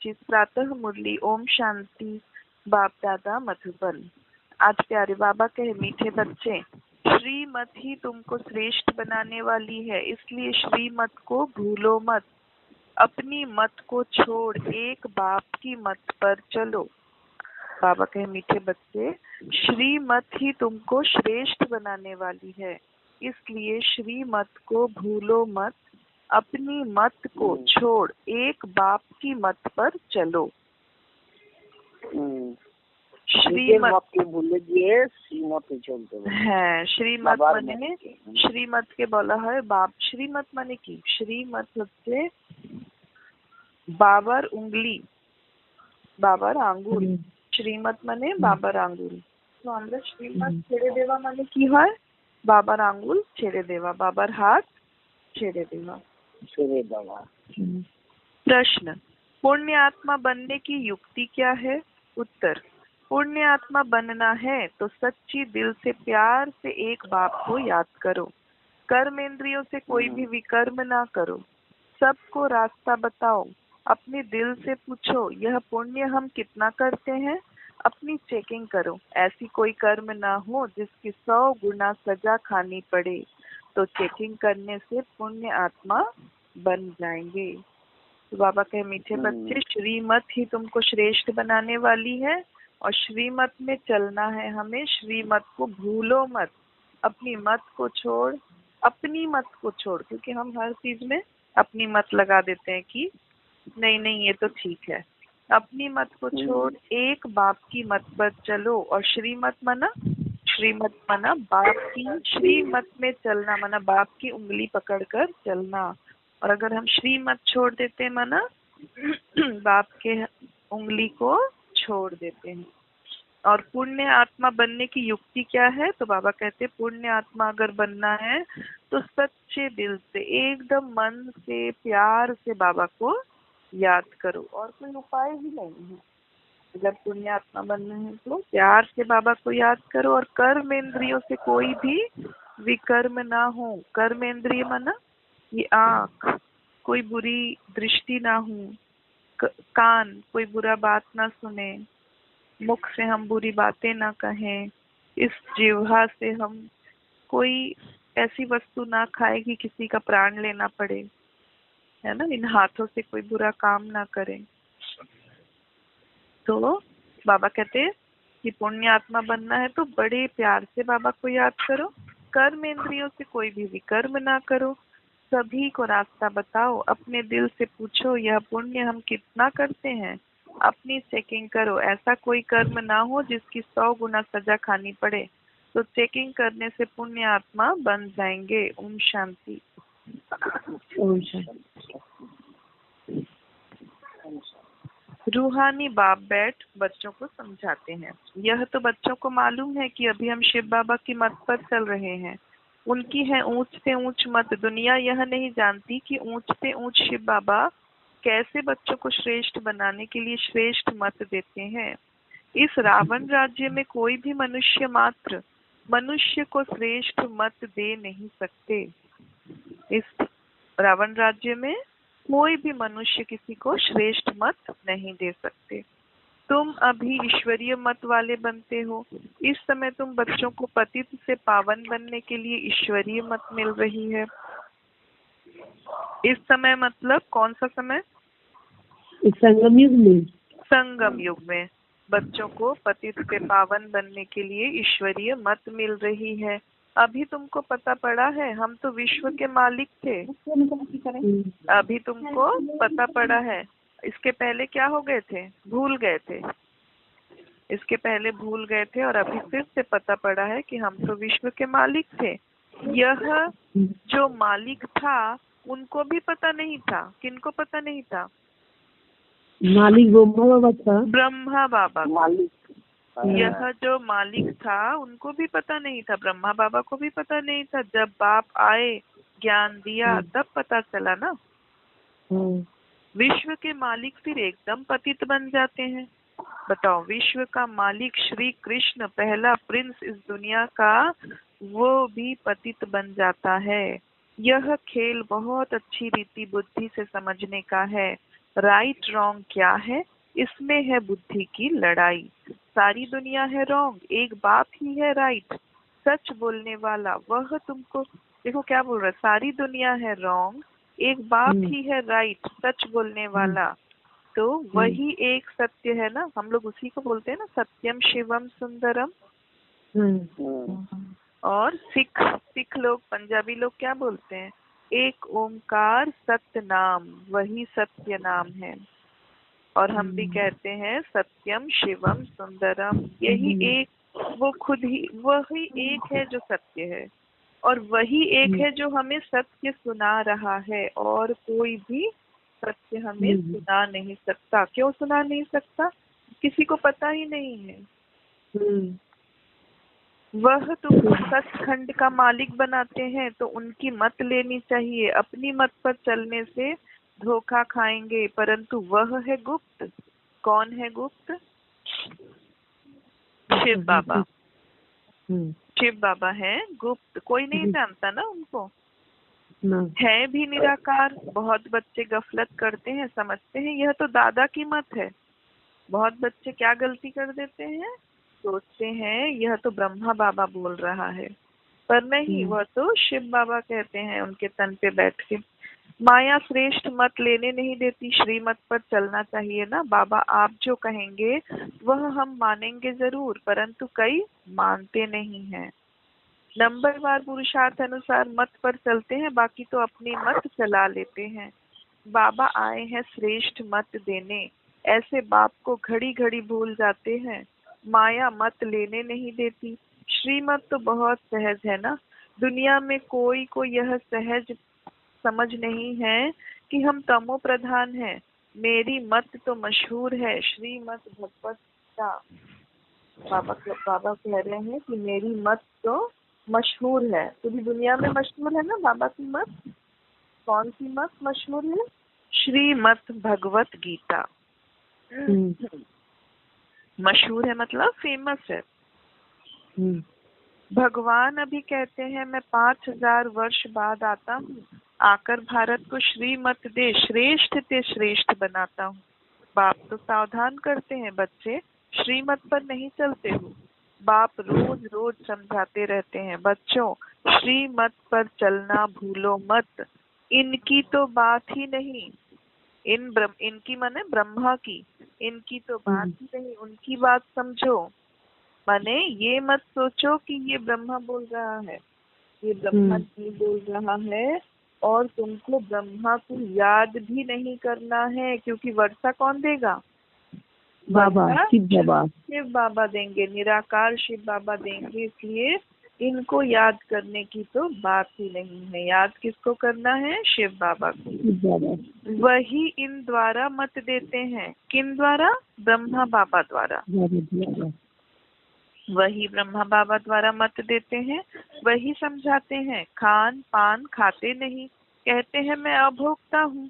25 प्रातः मुरली। ओम शांति। बाप दादा मधुबन। आज प्यारे बाबा कहे, मीठे बच्चे, श्रीमत ही तुमको श्रेष्ठ बनाने वाली है, इसलिए श्रीमत को भूलो मत। अपनी मत को छोड़ एक बाप की मत पर चलो। बाबा कहे, मीठे बच्चे, श्रीमत ही तुमको श्रेष्ठ बनाने वाली है, इसलिए श्रीमत को भूलो मत। अपनी मत को छोड़ एक बाप की मत पर चलो। श्रीमत के बोले दिए, श्रीमत चलते हैं। श्रीमत माने, श्रीमत के बोला है बाप। श्रीमत माने की, श्रीमत হচ্ছে বাবার উঙ্গলি, বাবার আঙ্গুল। শ্রীমত মানে বাবার আঙ্গুল। তো আমরা শ্রীমত ছেড়ে দেওয়া মানে কি হয়? বাবার আঙ্গুল ছেড়ে দেওয়া, বাবার হাত ছেড়ে দেওয়া। प्रश्न, पुण्य आत्मा बनने की युक्ति क्या है? उत्तर, पुण्य आत्मा बनना है तो सच्ची दिल से प्यार से एक बाप को याद करो। कर्मेंद्रियों से कोई भी विकर्म ना करो। सबको रास्ता बताओ। अपने दिल से पूछो, यह पुण्य हम कितना करते हैं? अपनी चेकिंग करो। ऐसी कोई कर्म ना हो जिसकी 100 गुना सजा खानी पड़े, तो चेकिंग करने से पुण्य आत्मा बन जाएंगे। तो बाबा कहे, मीठे बच्चे, श्रीमत ही तुमको श्रेष्ठ बनाने वाली है और श्रीमत में चलना है हमें। श्रीमत को भूलो मत। अपनी मत को छोड़, अपनी मत को छोड़, क्योंकि हम हर चीज में अपनी मत लगा देते हैं कि नहीं नहीं ये तो ठीक है। अपनी मत को छोड़ एक बाप की मत पर चलो। और श्रीमत मना, श्रीमत मना बाप की, श्रीमत में चलना मना बाप की उंगली पकड़कर चलना। और अगर हम श्रीमत छोड़ देते मना बाप के उंगली को छोड़ देते हैं। और पुण्य आत्मा बनने की युक्ति क्या है? तो बाबा कहते, पुण्य आत्मा अगर बनना है तो सच्चे दिल से, एकदम मन से, प्यार से बाबा को याद करो। और कोई उपाय ही नहीं है। अगर पुण्य आत्मा बनना है तो प्यार से बाबा को याद करो। और कर्मेंद्रियों से कोई भी विकर्म ना हो। कर्मेंद्रिय माना ये आँख, कोई बुरी दृष्टि ना हो। कान, कोई बुरा बात ना सुने। मुख से हम बुरी बातें ना कहें। इस जिह्वा से हम कोई ऐसी वस्तु ना खाए कि किसी का प्राण लेना पड़े, है ना। इन हाथों से कोई बुरा काम ना करें। तो बाबा कहते हैं कि पुण्य आत्मा बनना है तो बड़े प्यार से बाबा को याद करो। कर्म इंद्रियों से कोई भी विकर्म ना करो। सभी को रास्ता बताओ। अपने दिल से पूछो, यह पुण्य हम कितना करते हैं? अपनी चेकिंग करो। ऐसा कोई कर्म ना हो जिसकी 100 गुना सजा खानी पड़े, तो चेकिंग करने से पुण्य आत्मा बन जाएंगे। ओम शांति। ओम शांति। रूहानी बाप बैठ बच्चों को समझाते हैं। यह तो बच्चों को मालूम है कि अभी हम शिव बाबा की मत पर चल रहे हैं। उनकी है ऊंच से ऊंच मत। दुनिया यह नहीं जानती कि ऊंच से ऊंच शिव बाबा कैसे बच्चों को श्रेष्ठ बनाने के लिए श्रेष्ठ मत देते हैं। इस रावण राज्य में कोई भी मनुष्य मात्र मनुष्य को श्रेष्ठ मत दे नहीं सकते। इस रावण राज्य में कोई भी मनुष्य किसी को श्रेष्ठ मत नहीं दे सकते। तुम अभी ईश्वरीय मत वाले बनते हो। इस समय तुम बच्चों को पतित से पावन बनने के लिए ईश्वरीय मत मिल रही है। इस समय मतलब कौन सा समय? संगम युग में। संगम युग में बच्चों को पतित से पावन बनने के लिए ईश्वरीय मत मिल रही है। अभी तुमको पता पड़ा है हम तो विश्व के मालिक थे। अभी तुमको पता पड़ा है। इसके पहले क्या हो गए थे? भूल गए थे। इसके पहले भूल गए थे और अभी फिर से पता पड़ा है कि हम तो विश्व के मालिक थे। यह जो मालिक था उनको भी पता नहीं था। किनको पता नहीं था? मालिक ब्रह्मा बाबा था। ब्रह्मा बाबा मालिक। यह जो मालिक था उनको भी पता नहीं था। ब्रह्मा बाबा को भी पता नहीं था। जब बाप आए, ज्ञान दिया, तब पता चला ना। विश्व के मालिक फिर एकदम पतित बन जाते हैं। बताओ, विश्व का मालिक श्री कृष्ण, पहला प्रिंस इस दुनिया का, वो भी पतित बन जाता है। यह खेल बहुत अच्छी रीति बुद्धि से समझने का है। राइट रॉन्ग क्या है, इसमें है बुद्धि की लड़ाई। सारी दुनिया है रॉन्ग, एक बाप ही है राइट, सच बोलने वाला वह तुमको। देखो क्या बोल रहा है, सारी दुनिया है रॉन्ग, एक बाप ही है राइट, सच बोलने वाला। तो वही एक सत्य है ना, हम लोग उसी को बोलते हैं ना, सत्यम शिवम सुंदरम। और सिख लोग, पंजाबी लोग क्या बोलते हैं, एक ओमकार सत्य नाम, वही सत्य नाम है। और हम भी कहते हैं सत्यम शिवम सुंदरम, यही एक, वो खुद ही वही एक है जो सत्य है, और वही एक है जो हमें सत्य सुना रहा है, और कोई भी सत्य हमें सुना नहीं सकता। क्यों सुना नहीं सकता, किसी को पता ही नहीं है। वह तुमको सचखंड का मालिक बनाते हैं, तो उनकी मत लेनी चाहिए, अपनी मत पर चलने से धोखा खाएंगे। परंतु वह है गुप्त। कौन है गुप्त? शिव बाबा। शिव बाबा है गुप्त, कोई नहीं जानता ना उनको। है भी निराकार। बहुत बच्चे गफलत करते हैं, समझते हैं यह तो दादा की मत है। बहुत बच्चे क्या गलती कर देते हैं, सोचते हैं यह तो ब्रह्मा बाबा बोल रहा है, पर नहीं, वह तो शिव बाबा कहते हैं उनके तन पे बैठ के। माया श्रेष्ठ मत लेने नहीं देती, श्रीमत पर चलना चाहिए ना। बाबा आप जो कहेंगे वह हम मानेंगे जरूर, परंतु कई मानते नहीं हैं। नंबरवार पुरुषार्थ अनुसार मत पर चलते हैं, बाकी तो अपनी मत चला लेते हैं। बाबा आए हैं श्रेष्ठ मत देने, ऐसे बाप को घड़ी घड़ी भूल जाते हैं। माया मत लेने नहीं देती। श्रीमत तो बहुत सहज है ना, दुनिया में कोई को यह सहज समझ नहीं है कि हम तमो प्रधान हैं। मेरी मत तो मशहूर है, श्रीमत भगवत गीता। बाबा कह रहे हैं कि मेरी मत तो मशहूर है, पूरी दुनिया में मशहूर है ना बाबा की मत। कौन सी मत मशहूर है? श्रीमत भगवत गीता। मशहूर है मतलब फेमस है। भगवान अभी कहते हैं मैं 5000 वर्ष बाद आता हूँ, आकर भारत को श्रीमत दे श्रेष्ठ ते श्रेष्ठ बनाता हूँ। बाप तो सावधान करते हैं, बच्चे श्रीमत पर नहीं चलते हो। बाप रोज रोज समझाते रहते हैं, बच्चों श्रीमत पर चलना भूलो मत। इनकी तो बात ही नहीं, इनकी माने ब्रह्मा की, इनकी तो बात ही नहीं, उनकी बात समझो। माने ये मत सोचो कि ये ब्रह्मा बोल रहा है, ये ब्रह्मा जी बोल रहा है, और तुमको ब्रह्मा को याद भी नहीं करना है, क्योंकि वर्षा कौन देगा? बाबा, शिव बाबा। शिव बाबा देंगे, निराकार शिव बाबा देंगे। इसलिए इनको याद करने की तो बात ही नहीं है। याद किसको करना है? शिव बाबा को। वही इन द्वारा मत देते हैं। किन द्वारा? ब्रह्मा बाबा द्वारा। वही ब्रह्मा बाबा द्वारा मत देते हैं, वही समझाते हैं। खान पान खाते नहीं, कहते हैं मैं अभोक्ता हूँ।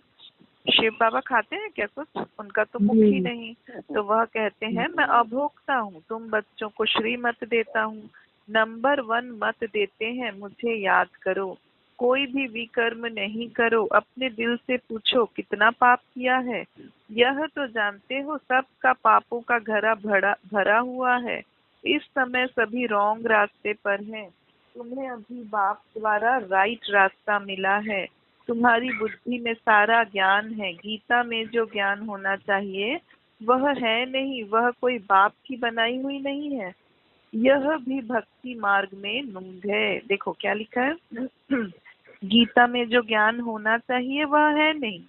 शिव बाबा खाते हैं क्या कुछ? उनका तो मुख ही नहीं, तो वह कहते हैं मैं अभोक्ता हूँ, तुम बच्चों को श्री मत देता हूँ। नंबर 1 मत देते हैं, मुझे याद करो, कोई भी विकर्म नहीं करो, अपने दिल से पूछो कितना पाप किया है। यह तो जानते हो सबका पापों का घड़ा भरा हुआ है। इस समय सभी रॉन्ग रास्ते पर हैं। तुम्हें अभी बाप द्वारा राइट रास्ता मिला है। तुम्हारी बुद्धि में सारा ज्ञान है। गीता में जो ज्ञान होना चाहिए वह है नहीं, वह कोई बाप की बनाई हुई नहीं है। यह भी भक्ति मार्ग में नूंद है। देखो क्या लिखा है गीता में जो ज्ञान होना चाहिए वह है नहीं।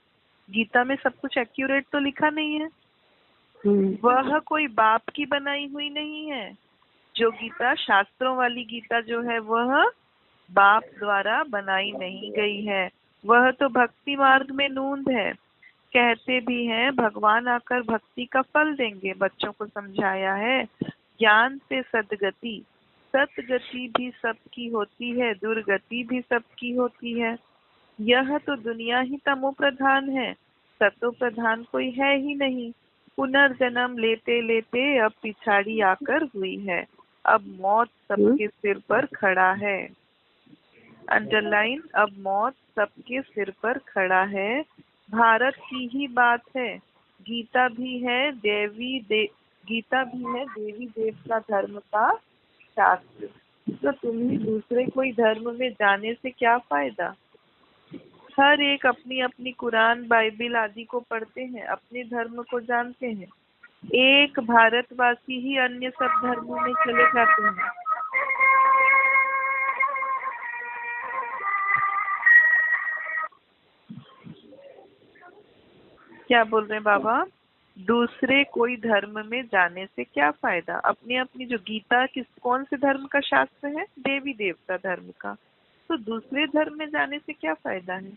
गीता में सब कुछ एक्यूरेट तो लिखा नहीं है। वह कोई बाप की बनाई हुई नहीं है। जो गीता शास्त्रों वाली गीता जो है वह बाप द्वारा बनाई नहीं गई है, वह तो भक्ति मार्ग में नूंद है। कहते भी हैं भगवान आकर भक्ति का फल देंगे। बच्चों को समझाया है ज्ञान से सदगति, सतगति भी सबकी होती है, दुर्गति भी सबकी होती है। यह तो दुनिया ही तमो प्रधान है, सतो प्रधान कोई है ही नहीं। पुनर्जन्म लेते लेते अब पिछाड़ी आकर हुई है, अब मौत सबके सिर पर खड़ा है। अंडरलाइन, अब मौत सबके सिर पर खड़ा है। भारत की ही बात है। गीता भी है गीता भी है देवी देवता धर्म का शास्त्र। तो तुम्हें दूसरे कोई धर्म में जाने से क्या फायदा। हर एक अपनी अपनी कुरान बाइबिल आदि को पढ़ते हैं, अपने धर्म को जानते हैं। एक भारतवासी ही अन्य सब धर्मों में चले जाते हैं। क्या बोल रहे हैं बाबा। दूसरे कोई धर्म में जाने से क्या फायदा। अपनी अपनी जो गीता कौन से धर्म का शास्त्र है, देवी देवता धर्म का। तो दूसरे धर्म में जाने से क्या फायदा है।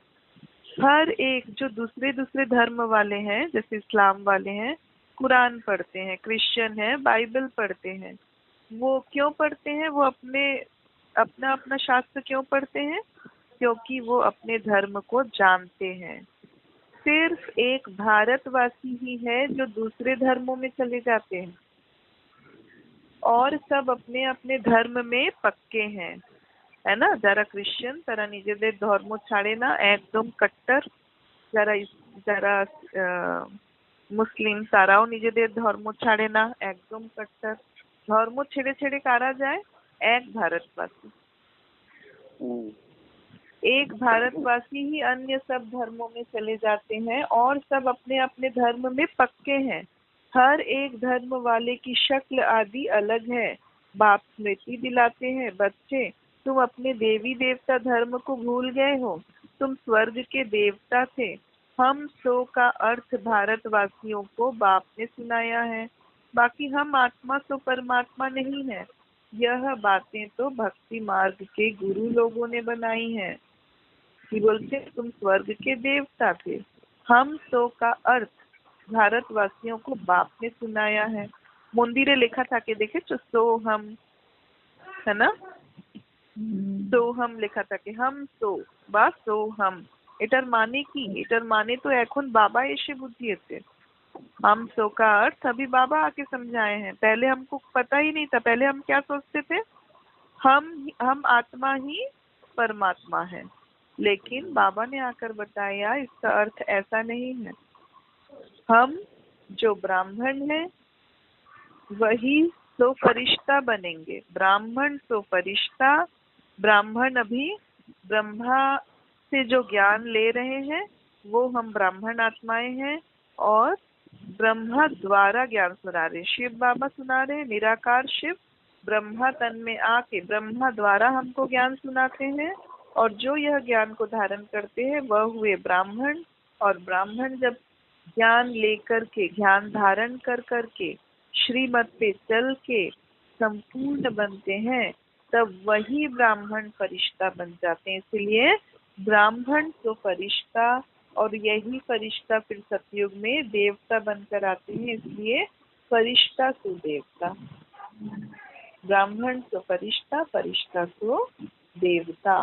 हर एक जो दूसरे दूसरे धर्म वाले हैं, जैसे इस्लाम वाले हैं, कुरान पढ़ते हैं, क्रिश्चियन है बाइबल पढ़ते हैं। वो क्यों पढ़ते हैं। वो अपना अपना शास्त्र क्यों पढ़ते हैं, क्योंकि वो अपने धर्म को जानते हैं। सिर्फ एक भारतवासी ही है जो दूसरे धर्मों में चले जाते हैं, और सब अपने अपने धर्म में पक्के हैं, है ना। जरा क्रिश्चियन तारा निजेदेर धर्म छाड़े ना, एकदम कट्टर। जरा मुस्लिम ताराओ निजेदेर धर्म छाड़े ना, एकदम कट्टर। धर्म छेड़े छेड़े कारा जाए, एक भारतवासी। एक भारतवासी ही अन्य सब धर्मों में चले जाते हैं, और सब अपने अपने धर्म में पक्के हैं। हर एक धर्म वाले की शक्ल आदि अलग है। बाप स्मृति दिलाते हैं, बच्चे तुम अपने देवी देवता धर्म को भूल गए हो। तुम स्वर्ग के देवता थे। हम सो का अर्थ भारतवासियों को बाप ने सुनाया है। बाकी हम आत्मा तो परमात्मा नहीं है। यह बातें तो भक्ति मार्ग के गुरु लोगों ने बनाई हैं। कि बोलते तुम स्वर्ग के देवता थे। हम सो का अर्थ भारतवासियों को बाप ने सुनाया है। मंदिरे लेखा থাকে দেখেছো सोहम, है ना। सोहम লেখা থাকে, हम सो বা सोहम। এটার মানে কি। এটার মানে তো এখন बाबा এসে বুঝিয়েছে। हम सो का अर्थ अभी बाबा आके समझाए हैं। पहले हमको पता ही नहीं था। पहले हम क्या सोचते थे, हम आत्मा ही परमात्मा है। लेकिन बाबा ने आकर बताया इसका अर्थ ऐसा नहीं है। हम जो ब्राह्मण है वही तो फरिश्ता बनेंगे। ब्राह्मण तो फरिश्ता। ब्राह्मण अभी ब्रह्मा से जो ज्ञान ले रहे हैं वो हम ब्राह्मण आत्माएं हैं, और ब्रह्मा द्वारा ज्ञान सुना रहे। शिव बाबा सुना रहे, निराकार शिव ब्रह्मा तन में आके ब्रह्मा द्वारा हमको ज्ञान सुनाते हैं। और जो यह ज्ञान को धारण करते हैं वह हुए ब्राह्मण। और ब्राह्मण जब ज्ञान लेकर के, ज्ञान धारण कर करके श्रीमत पे चल के संपूर्ण बनते हैं, तब वही ब्राह्मण फरिश्ता बन जाते हैं। इसलिए ब्राह्मण तो फरिश्ता, और यही फरिश्ता फिर सतयुग में देवता बनकर आते हैं। इसलिए फरिश्ता तो देवता। ब्राह्मण तो फरिश्ता, फरिश्ता तो देवता।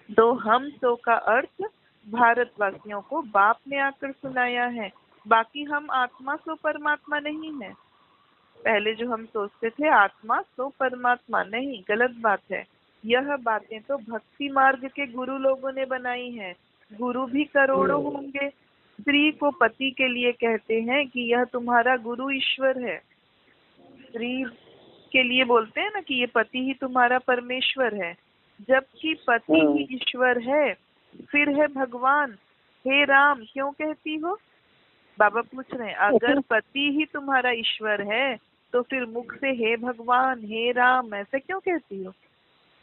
तो हम सो का अर्थ भारतवासियों को बाप ने आकर सुनाया है। बाकी हम आत्मा सो परमात्मा नहीं है। पहले जो हम सोचते थे आत्मा सो परमात्मा, नहीं, गलत बात है। यह बातें तो भक्ति मार्ग के गुरु लोगों ने बनाई हैं। गुरु भी करोड़ों होंगे। स्त्री को पति के लिए कहते हैं कि यह तुम्हारा गुरु ईश्वर है। स्त्री के लिए बोलते हैं ना कि ये पति ही तुम्हारा परमेश्वर है। जबकि पति ही ईश्वर है, फिर है भगवान। हे राम क्यों कहती हो। बाबा पूछ रहे हैं, अगर पति ही तुम्हारा ईश्वर है तो फिर मुख से हे भगवान, हे राम ऐसे क्यों कहती हो।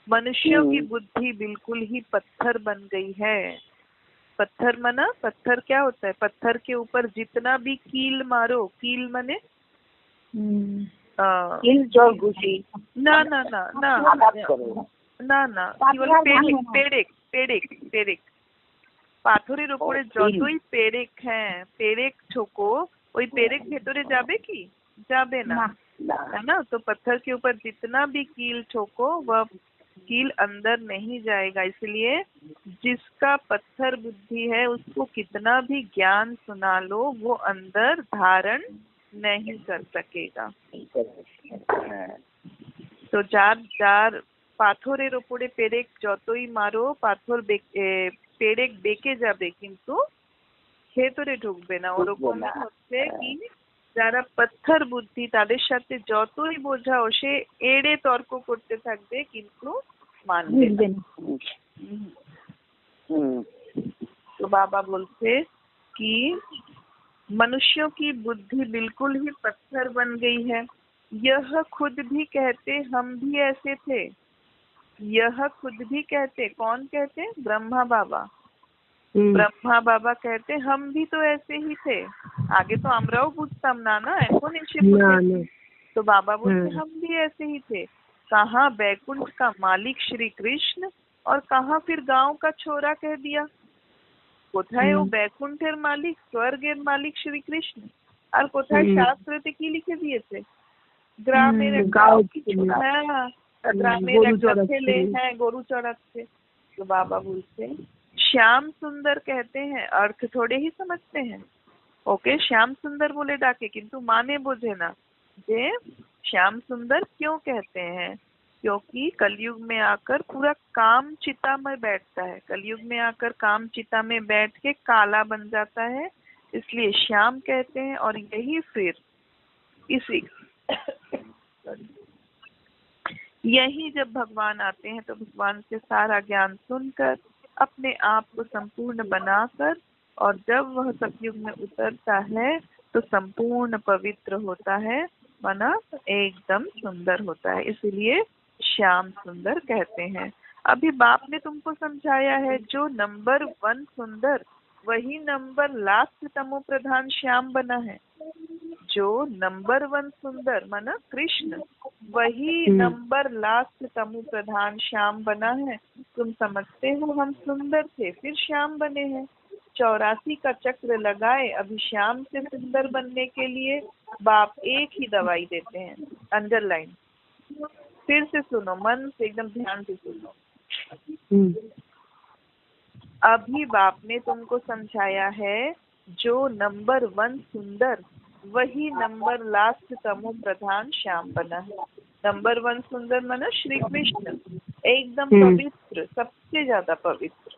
मनुष्यों की बुद्धि बिल्कुल ही पत्थर बन गई है। पत्थर मना, पत्थर क्या होता है। पत्थर के ऊपर जितना भी कील मारो, कील मने ना ना ना ना না না কি বলে, পেরেক। পাথরের উপরে যতই পেরেক, হ্যাঁ পেরেক ঠোকো, ওই পেরেক ভেতরে যাবে কি, যাবে না, है ना। तो पत्थर के ऊपर जितना भी कील ठोको वह कील अंदर नहीं जाएगा। इसलिए जिसका पत्थर बुद्धि है उसको कितना भी ज्ञान सुना लो वो अंदर धारण नहीं कर सकेगा। तो যার পাথরের উপরে পেরেক যতই মারো, পাথর পেরেক ডেকে যাবে কিন্তু ভেতরে ঢুকবে না। ওরকমই হচ্ছে কি যারা পাথর বুদ্ধি তাদের সাথে যতই বোঝাও সে এড়ে তর্ক করতে থাকবে কিন্তু মানবে না। तो बाबा बोलते कि मनुष्यों की बुद्धि बिल्कुल ही पत्थर बन गई है। यह खुद भी कहते हम भी ऐसे थे। यह खुद भी कहते, कौन कहते? ब्रह्मा बाबा। ब्रह्मा बाबा कहते हम भी तो ऐसे ही थे। आगे तो আমরাও বুঝতাম না না, এখন এসে বুঝেছি। तो बाबा बोलते हम भी ऐसे ही थे। कहाँ बैकुंठ का मालिक श्री कृष्ण और कहाँ फिर गांव का छोरा कह दिया। কোথায় ও बैकुंठের মালিক, স্বর্গের মালিক শ্রীকৃষ্ণ, আর কোথায় শাস্ত্রতে কি লিখে দিয়েছে গ্রামের গ্রামের একটা ছেলে গরু চড়াচ্ছে। तो बाबा बोलते श्याम सुंदर कहते हैं, अर्थ थोड़े ही समझते हैं। ओके, श्याम सुंदर बोले डाके किंतु माने बोझे ना। जे श्याम सुंदर क्यों कहते हैं? क्योंकि कलयुग में आकर पूरा काम चिता में बैठता है। कलयुग में आकर काम चिता में बैठ के काला बन जाता है, इसलिए श्याम कहते हैं। और यही फिर इसी यही जब भगवान आते हैं तो भगवान से सारा ज्ञान सुनकर अपने आप को संपूर्ण बनाकर, और जब वह सतयुग में उतरता है तो संपूर्ण पवित्र होता है, माना एकदम सुंदर होता है। इसलिए श्याम सुंदर कहते हैं। अभी बाप ने तुमको समझाया है जो नंबर 1 सुंदर वही नंबर लास्ट तमो प्रधान श्याम बना है। जो नंबर 1 सुंदर माना कृष्ण वही नंबर लास्ट तमो प्रधान श्याम बना है। तुम समझते हो हम सुंदर थे फिर श्याम बने हैं। 84 का चक्र लगाए अभी श्याम से सुंदर बनने के लिए बाप एक ही दवाई देते हैं। अंडरलाइन, फिर से सुनो, मन से एकदम ध्यान से सुनो। अभी बाप ने तुमको समझाया है जो नंबर 1 सुंदर वही नंबर लास्ट तमो प्रधान श्याम बना है। नंबर 1 सुंदर माना श्री कृष्ण, एकदम पवित्र, सबसे ज्यादा पवित्र।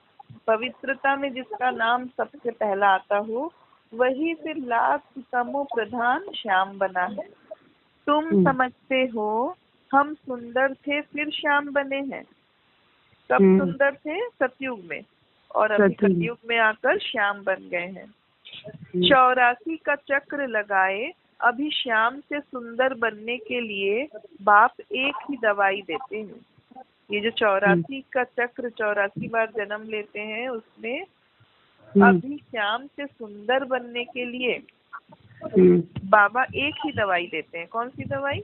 पवित्रता में जिसका नाम सबसे पहला आता हो वही फिर लास्ट तमो प्रधान श्याम बना है। तुम समझते हो हम सुंदर थे फिर श्याम बने हैं। कब सुंदर थे? सतयुग में, और अभी कलयुग में आकर श्याम बन गए हैं। 84 का चक्र लगाए अभी श्याम से सुंदर बनने के लिए बाप एक ही दवाई देते हैं। ये जो 84 का चक्र 84 बार जन्म लेते हैं उसमें अभी श्याम से सुंदर बनने के लिए बाबा एक ही दवाई देते हैं। कौन सी दवाई?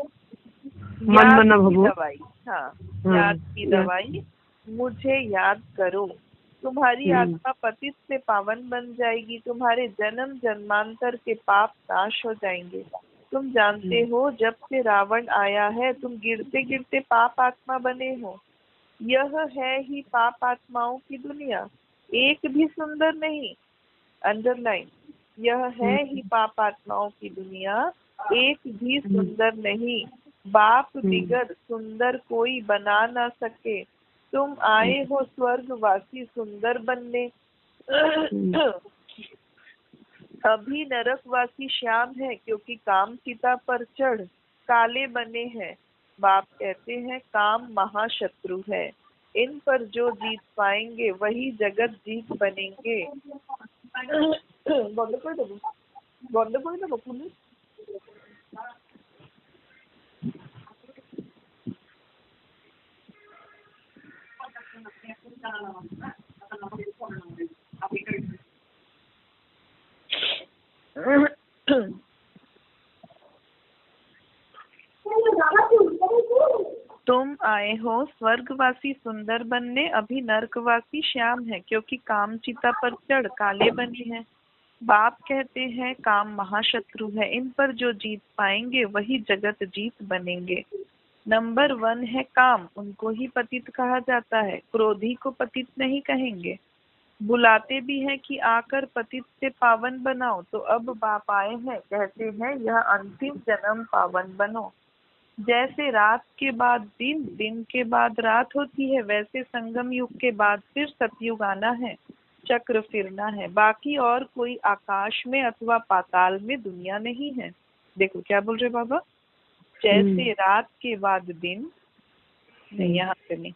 याद की दवाई। हाँ, याद की दवाई। मुझे याद करो, तुम्हारी आत्मा पतित से पावन बन जाएगी, तुम्हारे जन्म जन्मांतर के पाप नाश हो जाएंगे। तुम जानते हो जब से रावण आया है तुम गिरते गिरते पाप आत्मा बने हो। यह है ही पाप आत्माओं की दुनिया, एक भी सुंदर नहीं। अंडरलाइन, यह है ही पाप आत्माओं की दुनिया, एक भी सुंदर नहीं। बाप बिगर सुंदर कोई बना ना सके। तुम आए हो स्वर्गवासी सुंदर बनने। अभी नरकवासी श्याम है क्योंकि काम चिता पर चढ़ काले बने हैं। बाप कहते हैं काम महाशत्रु है, इन पर जो जीत पाएंगे वही जगत जीत बनेंगे। बंद कर दो पुलिस। तुम आए हो स्वर्गवासी सुंदर बनने, अभी नरकवासी श्याम है क्योंकि काम चिता पर चढ़ काले बने हैं। बाप कहते हैं काम महाशत्रु है, इन पर जो जीत पाएंगे वही जगत जीत बनेंगे। नंबर 1 है काम, उनको ही पतित कहा जाता है। क्रोधी को पतित नहीं कहेंगे। बुलाते भी हैं कि आकर पतित से पावन बनाओ, तो अब बाप आए हैं कहते हैं यह अंतिम जन्म पावन बनो। जैसे रात के बाद दिन, दिन के बाद रात होती है, वैसे संगम युग के बाद फिर सतयुग आना है। चक्र फिरना है, बाकी और कोई आकाश में अथवा पाताल में दुनिया नहीं है। देखो क्या बोल रहे बाबा, जैसे रात के बाद दिन, नहीं यहाँ पे नहीं,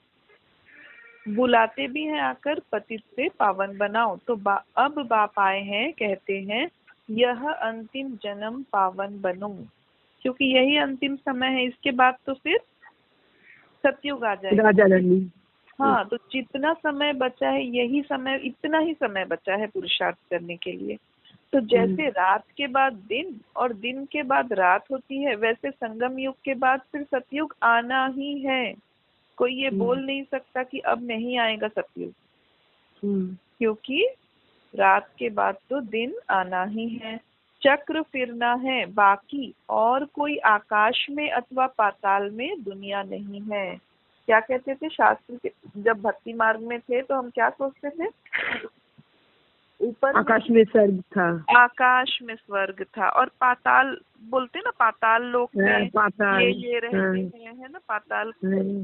बुलाते भी हैं आकर पतित से पावन बनाओ, तो अब बाप आए हैं, कहते हैं यह अंतिम जन्म पावन बनो, क्योंकि यही अंतिम समय है, इसके बाद तो फिर सतयुग आ जाएगा। राजा रानी। हाँ, तो जितना समय बचा है यही समय, इतना ही समय बचा है पुरुषार्थ करने के लिए। तो जैसे रात के बाद दिन और दिन के बाद रात होती है, वैसे संगम युग के बाद फिर सतयुग आना ही है। कोई ये बोल नहीं सकता कि अब नहीं आएगा सतयुग, क्योंकि रात के बाद तो दिन आना ही है। चक्र फिरना है, बाकी और कोई आकाश में अथवा पाताल में दुनिया नहीं है। क्या कहते थे शास्त्र के, जब भक्ति मार्ग में थे तो हम क्या सोचते थे, ऊपर आकाश में स्वर्ग था, आकाश में स्वर्ग था, और पाताल बोलते ना, पाताल लोक में पाताल, ये रहते हैं, है ना,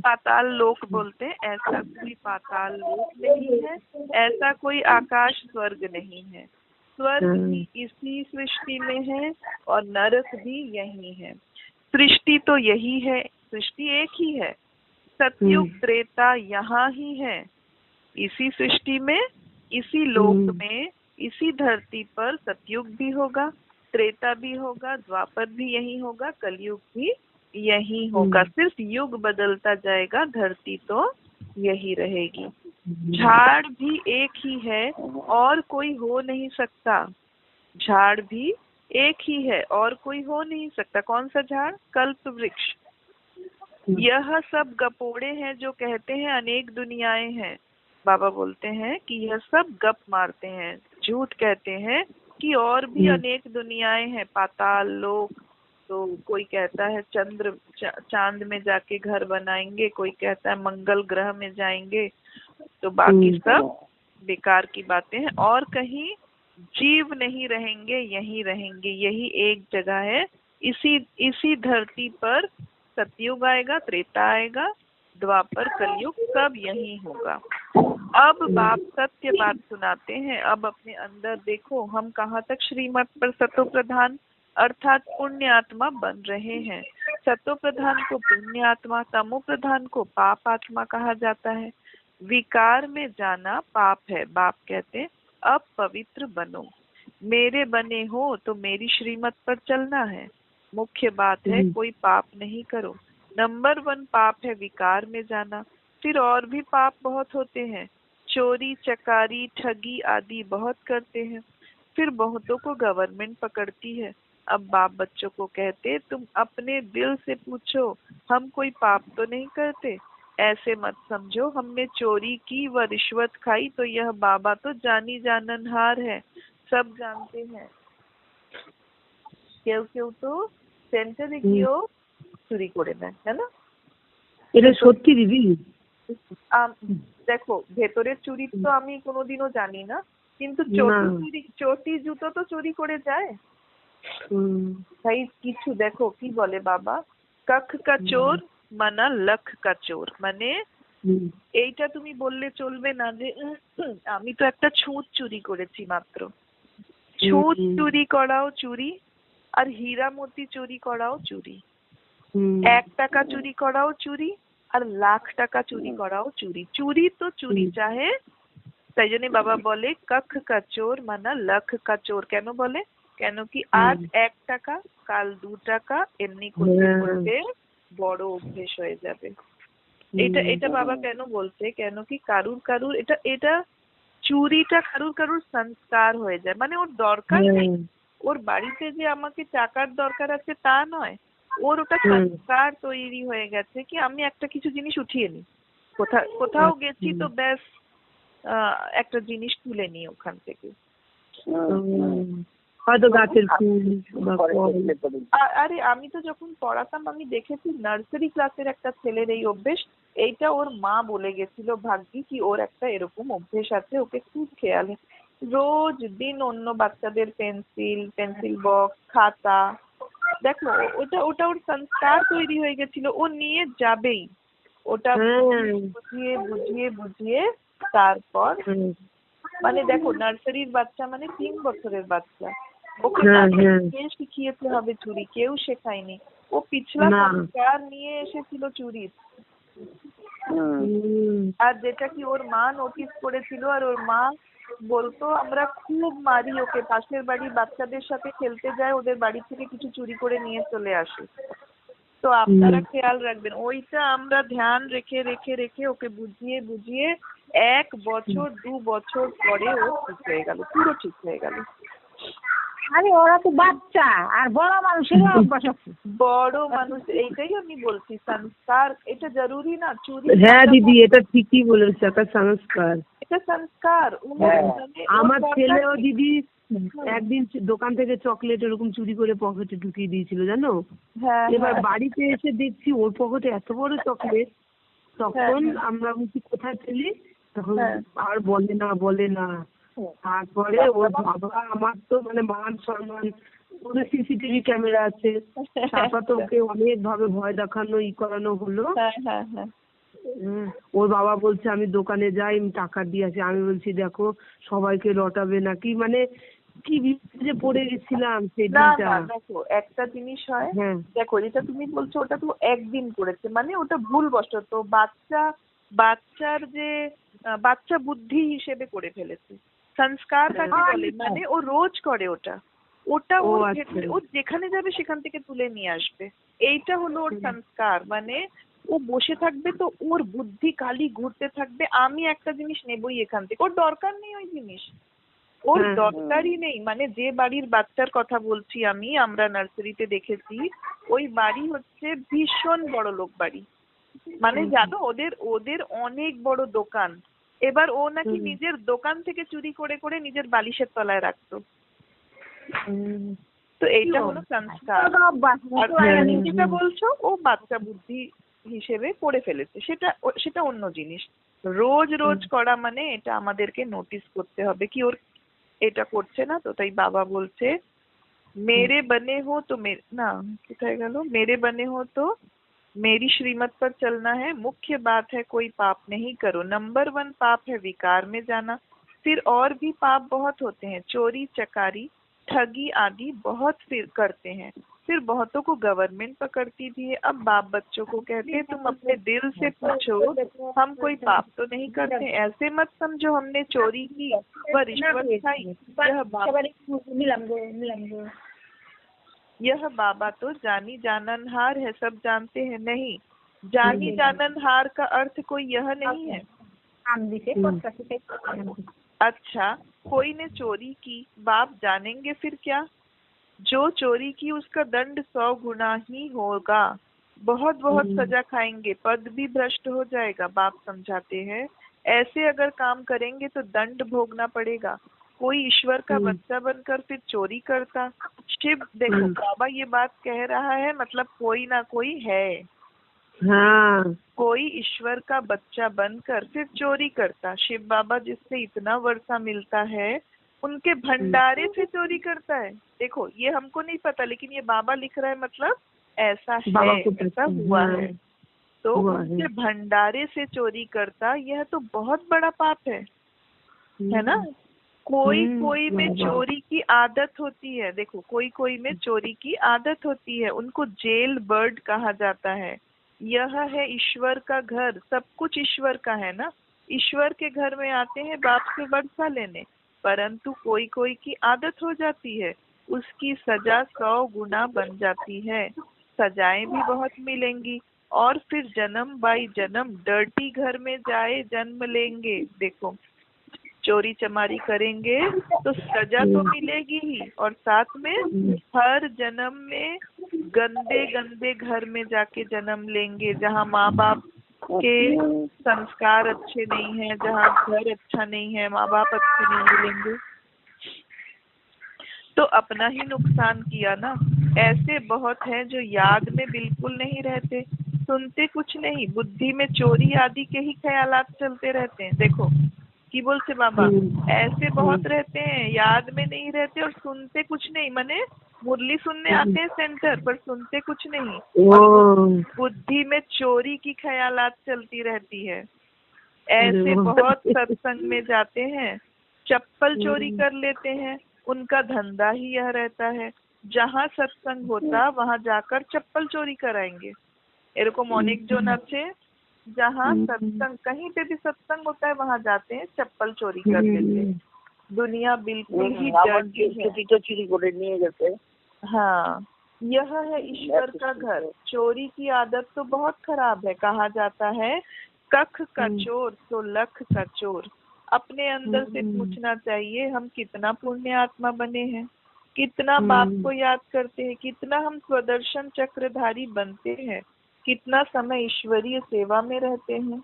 पाताल लोक बोलते हैं। ऐसा कोई पाताल लोक नहीं है, ऐसा कोई आकाश स्वर्ग नहीं है। स्वर्ग भी इसी सृष्टि में है और नरक भी यही है। सृष्टि तो यही है, सृष्टि एक ही है। सतयुग त्रेता यहाँ ही है, इसी सृष्टि में, इसी लोक में, इसी धरती पर सतयुग भी होगा, त्रेता भी होगा, द्वापर भी यही होगा, कलयुग भी यही होगा। सिर्फ युग बदलता जाएगा, धरती तो यही रहेगी। झाड़ भी एक ही है और कोई हो नहीं सकता, झाड़ भी एक ही है और कोई हो नहीं सकता। कौन सा झाड़? कल्प वृक्ष। यह सब गपोड़े हैं जो कहते हैं अनेक दुनियाएं हैं। बाबा बोलते हैं कि यह सब गप मारते हैं, झूठ कहते हैं कि और भी अनेक दुनियाएं हैं, पाताल लोक, तो कोई कहता है चंद्र चांद में जाके घर बनाएंगे, कोई कहता है मंगल ग्रह में जाएंगे, तो बाकी सब बेकार की बातें हैं। और कहीं जीव नहीं रहेंगे, यही रहेंगे, यही एक जगह है। इसी धरती पर सतयुग आएगा, त्रेता आएगा, द्वापर, कलयुग, सब यही होगा। अब बाप सत्य बात सुनाते हैं। अब अपने अंदर देखो, हम कहाँ तक श्रीमत पर सतो प्रधान अर्थात पुण्य आत्मा बन रहे हैं। सतो प्रधान को पुण्य आत्मा, तमो प्रधान को पाप आत्मा कहा जाता है। विकार में जाना पाप है। बाप कहते हैं अब पवित्र बनो, मेरे बने हो तो मेरी श्रीमत पर चलना है। मुख्य बात है कोई पाप नहीं करो। नंबर 1 पाप है विकार में जाना। फिर और भी पाप बहुत होते हैं, चोरी चकारी ठगी आदि बहुत करते हैं। फिर बहुतों को गवर्नमेंट पकड़ती है। अब बाप बच्चों को कहते तुम अपने दिल से पूछो, हम कोई पाप तो नहीं करते। ऐसे मत समझो हमने चोरी की व रिश्वत खाई तो यह बाबा तो जानी जाननहार है, सब जानते हैं। क्यों क्यों तो सेंटारे गিয়েও চুরি করে নেয়, है ना? এটা সত্যি দিদি। দেখো ভেতরের চুরি তো আমি কোনোদিনও জানি না, কিন্তু চটি জুতো তো চুরি করে যায়। তাই কিছু দেখো কি বলে বাবা, কখ কা চোর মানা লখ কা চোর, মানে এইটা তুমি বললে চলবে না যে আমি তো একটা ছুঁচ চুরি করেছি মাত্র। ছুঁচ চুরি করাও চুরি, আর হীরা মতি চুরি করাও চুরি, 1 টাকা চুরি করাও চুরি, আর লাখ টাকা চুরি করাও চুরি। চুরি তো চুরি চাহে। তাই জন্য বাবা বলে কখ কা চোর মানা লখ কা চোর। কেন বলে? কেন কি আজ 1 টাকা কাল 2 টাকা এমনি করতে করতে বড় অভ্যেস হয়ে যাবে। এটা বাবা কেন বলছে? কেন কি কারুর এটা চুরিটা কারুর সংস্কার হয়ে যায়, মানে ওর দরকার নেই, ওর বাড়িতে যে আমাকে টাকার দরকার আছে তা নয়, ওর ওটা সংস্কার তৈরি হয়ে গেছে কি আমি একটা কিছু জিনিস উঠিয়ে নিই, কোথাও গেছি তো ব্যাস একটা জিনিস তুলে নিই ওখান থেকে। হয়তো গাছের ফুল। আরে আমি তো যখন পড়াতাম আমি দেখেছি নার্সারি ক্লাসের একটা ছেলের এই অভ্যেস। এইটা ওর মা বলে গেছিল ভাগ্যি কি ওর একটা এরকম অভ্যেস আছে, ওকে খুব খেয়াল। রোজ দিন অন্য বাচ্চাদের পেন্সিল বক্স, খাতা, দেখো ওটা ওর সংস্কার তৈরি হয়ে গেছিল, ও নিয়ে যাবেই। ওটা বুঝিয়ে তারপর মানে দেখো নার্সারির বাচ্চা মানে 3 বছরের বাচ্চা, ওকে হ্যাঁ, হ্যাঁ। কে শিখিয়েতে হবে চুরি? কেউ শেখায়নি। ও পিছলা না। সংস্কার নিয়ে এসেছিল চুরির। আর যেটা কি ওর মা নোটিস করেছিল, আর ওর মা বলতো আমরা খুব মারি ওকে, পাশের বাড়ির বাচ্চাদের সাথে খেলতে যায়, ওদের বাড়ি থেকে কিছু চুরি করে নিয়ে চলে আসে। তো আপনারা খেয়াল রাখবেন, ওইটা আমরা ধ্যান রেখে রেখে রেখে ওকে বুঝিয়ে বুঝিয়ে 1 বছর 2 বছর পরে ও ঠিক হয়ে গেল, পুরো ঠিক হয়ে গেল। আরে ওরা তো বাচ্চা, আর বড় মানুষেরও অভ্যাস আছে। বড় মানুষ, এইটাই আমি বলছি, সংস্কার এটা জরুরি না। চুরি হ্যাঁ দিদি, এটা ঠিকই বলেছে, একটা সংস্কার। এটা সংস্কার। আমার ছেলেও দিদি একদিন দোকান থেকে চকলেট এরকম চুরি করে পকেটে ঢুকিয়ে দিয়েছিল জানো। হ্যাঁ, এবার বাড়িতে এসে দেখছি ওর পকেটে এত বড় চকলেট। তখন আমরা বলছি কোথায় ছিলি, তখন আর বলে না। তারপরে ওর বাবা, আমার তো মানে মান সম্মান, ওদের সিসিটিভি ক্যামেরা আছে, তারপর তো ওকে অনেক ভাবে ভয় দেখানো করানো হলো। ওর বাবা বলছে আমি দোকানে যাই, আমি টাকা দিয়ে আসি। আমি বলছি দেখো সবাইকে রটাবে নাকি, মানে কি বিপদে পড়ে গেছিলাম সেই দিনটা। দেখো একটা জিনিস হয়, দেখো যেটা তুমি বলছো ওটা তো একদিন করেছে, মানে ওটা ভুলবশত বাচ্চার যে বাচ্চা বুদ্ধি হিসেবে করে ফেলেছে। সংস্কার কাকে বলে, মানে ও রোজ করে ওটা ওর ভেতরে, ও যেখানে যাবে সেখান থেকে তুলে নিয়ে আসবে। এইটা হলো ওর সংস্কার। মানে ও বসে থাকবে তো ওর বুদ্ধি খালি ঘুরতে থাকবে, আমি একটা জিনিস নেবই এখান থেকে। ওর দরকার নেই ওই জিনিস, ওর দরকারই নেই। মানে যে বাড়ির বাচ্চার কথা বলছি আমি, আমরা নার্সারিতে দেখেছি, ওই বাড়ি হচ্ছে ভীষণ বড় লোক বাড়ি। মানে জানো ওদের অনেক বড় দোকান। এবার ও নাকি নিজের দোকান থেকে চুরি করে করে নিজের বালিশের তলায় রাখতো। তো এইটা হলো সংস্কার। আর যেটা বলছো ও বাচ্চা বুদ্ধি হিসেবে করে ফেলেছে, সেটা অন্য জিনিস। রোজ রোজ করা মানে এটা আমাদেরকে নোটিস করতে হবে কি ওর এটা করছে না। তো তাই বাবা বলছে मेरे बने हो तो ना কোথায় গেল, मेरे बने हो तो मेरी श्रीमत पर चलना है, मुख्य बात है कोई पाप नहीं करो। नंबर 1 पाप है विकार में जाना, फिर और भी पाप बहुत होते हैं, चोरी चकारी ठगी आदि बहुत फिर करते हैं, फिर बहुतों को गवर्नमेंट पकड़ती भी है। अब बाप बच्चों को कहते हैं तुम अपने दिल से पूछो हम कोई पाप तो नहीं करते, ऐसे मत समझो हमने चोरी की व रिश्वत खाई, यह बाबा तो जानी जाननहार है, सब जानते हैं। नहीं, जानी जाननहार का अर्थ कोई यह नहीं है। अच्छा, कोई ने चोरी की, बाप जानेंगे फिर क्या? जो चोरी की उसका दंड 100 गुना ही होगा, बहुत बहुत सजा खाएंगे, पद भी भ्रष्ट हो जाएगा। बाप समझाते हैं ऐसे अगर काम करेंगे तो दंड भोगना पड़ेगा। कोई ईश्वर का बच्चा बनकर फिर चोरी करता। शिव, देखो बाबा ये बात कह रहा है, मतलब कोई ना कोई है। कोई ईश्वर का बच्चा बनकर फिर चोरी करता। शिव बाबा जिससे इतना वर्षा मिलता है उनके भंडारे से चोरी करता है। देखो ये हमको नहीं पता, लेकिन ये बाबा लिख रहा है, मतलब ऐसा है, ऐसा हुआ है। तो उनके भंडारे से चोरी करता, यह तो बहुत बड़ा पाप है ना। कोई में चोरी की आदत होती है। देखो कोई में चोरी की आदत होती है, उनको जेल बर्ड कहा जाता है। यह है ईश्वर का घर, सब कुछ ईश्वर का है ना। ईश्वर के घर में आते हैं बाप से वर्षा लेने, परंतु कोई की आदत हो जाती है, उसकी सजा 100 गुना बन जाती है। सजाएं भी बहुत मिलेंगी और फिर जन्म बाई जन्म डर्टी घर में जाए जन्म लेंगे। देखो चोरी चमारी करेंगे तो सजा तो मिलेगी ही, और साथ में हर जन्म में गंदे गंदे घर में जाके जन्म लेंगे, जहाँ माँ बाप के संस्कार अच्छे नहीं है, जहाँ घर अच्छा नहीं है, माँ बाप अच्छे नहीं मिलेंगे, तो अपना ही नुकसान किया ना। ऐसे बहुत हैं जो याद में बिल्कुल नहीं रहते, सुनते कुछ नहीं, बुद्धि में चोरी आदि के ही ख्यालात चलते रहते हैं। देखो की बोलते बाबा, ऐसे बहुत रहते हैं, याद में नहीं रहते और सुनते कुछ नहीं, माने मुरली सुनने आते हैं सेंटर पर सुनते कुछ नहीं, बुद्धि में चोरी की ख्यालात चलती रहती है। ऐसे बहुत सत्संग में जाते हैं, चप्पल चोरी कर लेते हैं, उनका धंधा ही यह रहता है, जहाँ सत्संग होता वहाँ जाकर चप्पल चोरी कराएंगे। एरकम अनेक जन আছে जहाँ सत्संग, कहीं पे भी सत्संग होता है वहाँ जाते हैं, चप्पल चोरी कर लेते हैं। दुनिया बिल्कुल ही डर्टी है। चोरी করে নিয়ে গেছে। हाँ, यह है ईश्वर का घर। चोरी की आदत तो बहुत खराब है। कहा जाता है कख का चोर तो लख का चोर। अपने अंदर से पूछना चाहिए हम कितना पुण्य आत्मा बने हैं, कितना बाप को याद करते हैं, कितना हम स्वदर्शन चक्रधारी बनते हैं, कितना समय ईश्वरीय सेवा में रहते हैं,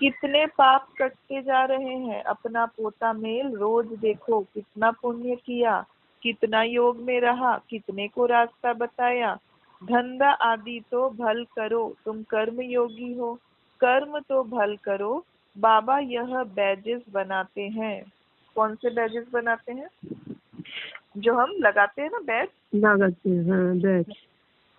कितने पाप कटते जा रहे हैं। अपना पोता मेल रोज देखो, कितना पुण्य किया, कितना योग में रहा, कितने को रास्ता बताया। धंधा आदि तो भल करो, तुम कर्म योगी हो, कर्म तो भल करो। बाबा यह बैजेस बनाते हैं। कौन से बैजेस बनाते हैं? जो हम लगाते हैं ना, बैज लगाते हैं, हाँ बैज।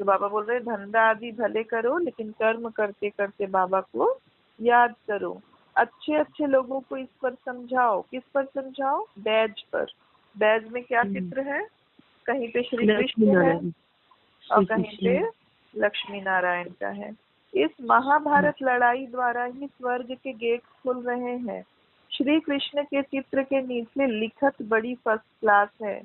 तो बाबा बोल रहे धंधा आदि भले करो, लेकिन कर्म करते करते बाबा को याद करो। अच्छे अच्छे लोगों को इस पर समझाओ। किस पर समझाओ? बैज पर। बैज में क्या चित्र है? कहीं पे श्री कृष्ण है और कहीं पे लक्ष्मी नारायण का है। इस महाभारत लड़ाई द्वारा ही स्वर्ग के गेट खुल रहे हैं। श्री कृष्ण के चित्र के नीचे लिखत बड़ी फर्स्ट क्लास है,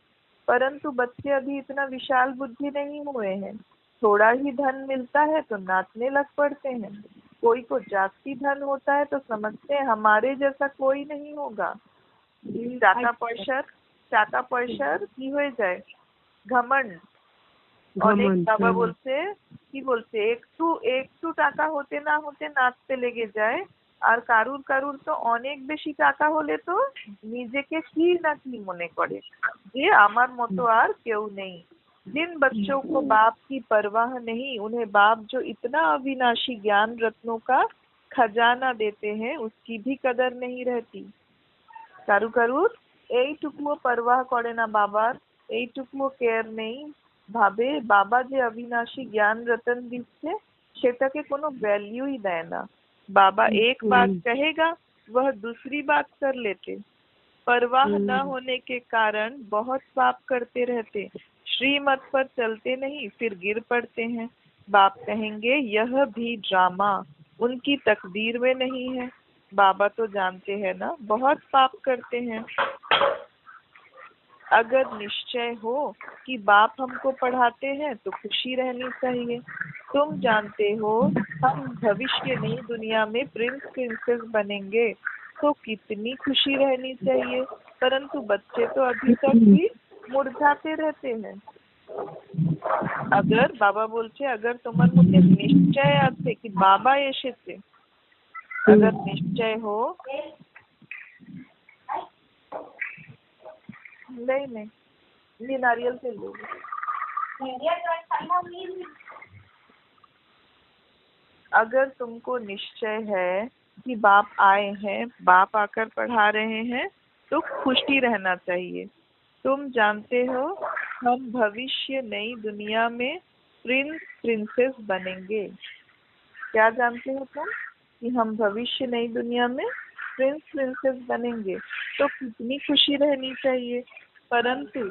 परंतु बच्चे अभी इतना विशाल बुद्धि नहीं हुए हैं। थोड़ा ही धन मिलता है तो नाचने लग पड़ते हैं। कोई को जास्ती धन होता है तो समझते हैं हमारे जैसा कोई नहीं होगा। টাকা পয়সার কি হয়ে যায়? ঘমন্ড। অনেক বাবা বলছে, কি বলছে, একটু টাকা হতে না হতে নাচতে লেগে যায়। আর কারুর তো অনেক বেশি টাকা হলে তো নিজেকে কি না কি মনে করে যে আমার মতো আর কেউ নেই। जिन बच्चों को बाप की परवाह नहीं, उन्हें बाप जो इतना अविनाशी ज्ञान रत्नों का खजाना देते हैं उसकी भी कदर नहीं रहती। কারুর এইটুকুও परवाह করে না বাবার, এইটুকুও কেয়ার নেই। ভাবে বাবা যে अविनाशी ज्ञान रतन दिচ্ছে সেটাকে কোনো वैल्यू ही দেয় না। बाबा एक बात कहेगा वह दूसरी बात कर लेते। परवाह न होने के कारण बहुत पाप करते रहते। श्रीमत पर चलते नहीं, फिर गिर पड़ते हैं। बाप कहेंगे यह भी ड्रामा, उनकी तकदीर में नहीं है। बाबा तो जानते हैं ना, बहुत पाप करते हैं। अगर निश्चय हो कि बाप हमको पढ़ाते हैं तो खुशी रहनी चाहिए। तुम जानते हो हम भविष्य नई दुनिया में प्रिंस प्रिंसेस बनेंगे, तो कितनी खुशी रहनी चाहिए। परंतु बच्चे तो अभी तक भी मुरझाते रहते हैं। अगर बाबा बोलছে अगर তোমার মধ্যে নিশ্চয় আছে कि बाबा এসেছে, अगर निश्चय हो, नहीं ये नारियल से लोगे। अगर तुमको निश्चय है कि बाप आए हैं, बाप आकर पढ़ा रहे हैं, तो खुशी रहना चाहिए। तुम जानते हो हम भविष्य नई दुनिया में प्रिंस प्रिंसेस बनेंगे। क्या जानते हो तुम? कि हम भविष्य नई दुनिया में प्रिंस प्रिंसेस बनेंगे, तो कितनी खुशी रहनी चाहिए। परंतु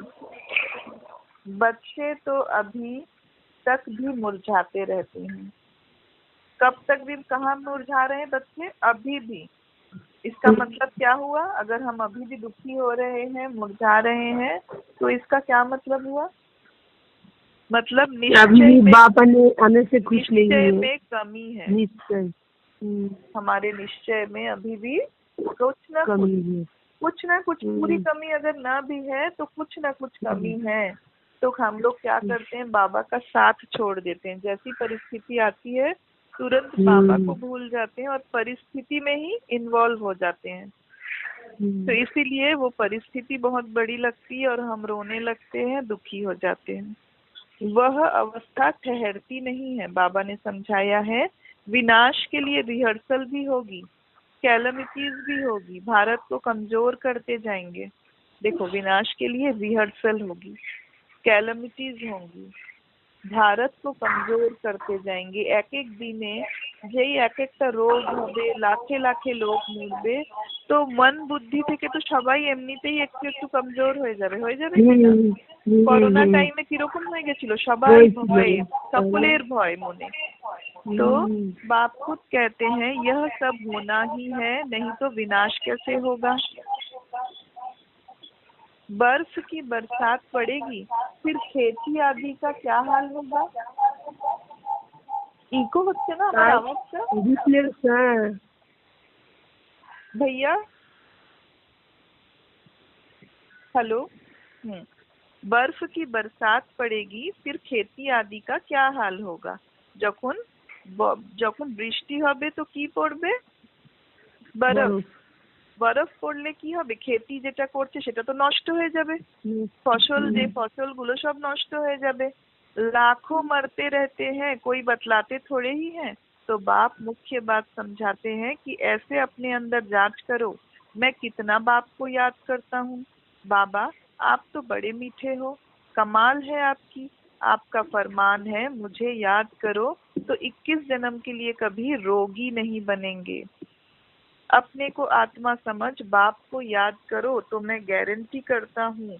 बच्चे तो अभी तक भी मुरझाते रहते हैं। कब तक भी कहाँ मुरझा रहे हैं बच्चे? अभी भी। इसका मतलब क्या हुआ? अगर हम अभी भी दुखी हो रहे हैं, मुरझा रहे हैं, तो इसका क्या मतलब हुआ? मतलब निश्चय आने से खुश नहीं है, में कमी है। निश्चय हमारे निश्चय में अभी भी कुछ ना कुछ पूरी कमी अगर ना भी है तो कुछ ना कुछ कमी है। तो हम लोग क्या करते हैं? बाबा का साथ छोड़ देते हैं। जैसी परिस्थिति आती है तुरंत बाबा को भूल जाते हैं और परिस्थिति में ही इन्वॉल्व हो जाते हैं। तो इसीलिए वो परिस्थिति बहुत बड़ी लगती है और हम रोने लगते हैं, दुखी हो जाते हैं। वह अवस्था ठहरती नहीं है। बाबा ने समझाया है विनाश के लिए रिहर्सल भी होगी, कैलमिटीज भी होगी, भारत को कमजोर करते जाएंगे। देखो, विनाश के लिए रिहर्सल होगी, कैलमिटीज होंगी, भारत को कमजोर करते जाएंगे। एक एक दिने যেই এক একটা রোग হবে, লাখে লাখে লোক মরবে, তো মন বুদ্ধি থেকে তো সবাই এমনিতেই একটু একটু কমজোর হয়ে যাবে কিনা? করোনা টাইমে কিরকম হয়ে গেছিল, সবাই ভয়ে, সকলের ভয় মনে। तो बाप खुद कहते हैं यह सब होना ही है, नहीं तो विनाश कैसे होगा। बर्फ की बरसात पड़ेगी, फिर खेती आदि का क्या हाल होगा। इको হচ্ছে না আমার আওয়াজটা भैया? हेलो। बर्फ की बरसात पड़ेगी, फिर खेती आदि का क्या हाल होगा। যখন বৃষ্টি হবে তো কি পড়বে? বরফ। বরফ পড়লে কি হবে? খেতি যেটা করছে সেটা তো নষ্ট হয়ে যাবে, ফসলগুলো সব নষ্ট হয়ে যাবে। लाखों मरते रहते हैं, कोई बतलाते थोड़े ही हैं। तो बाप मुख्य बात समझाते हैं कि ऐसे अपने अंदर जांच करो, मैं कितना बाप को याद करता हूँ। बाबा आप तो बड़े मीठे हो, कमाल है आपकी, आपका फरमान है मुझे याद करो तो 21 जन्म के लिए कभी रोगी नहीं बनेंगे। अपने को आत्मा समझ बाप को याद करो तो मैं गारंटी करता हूँ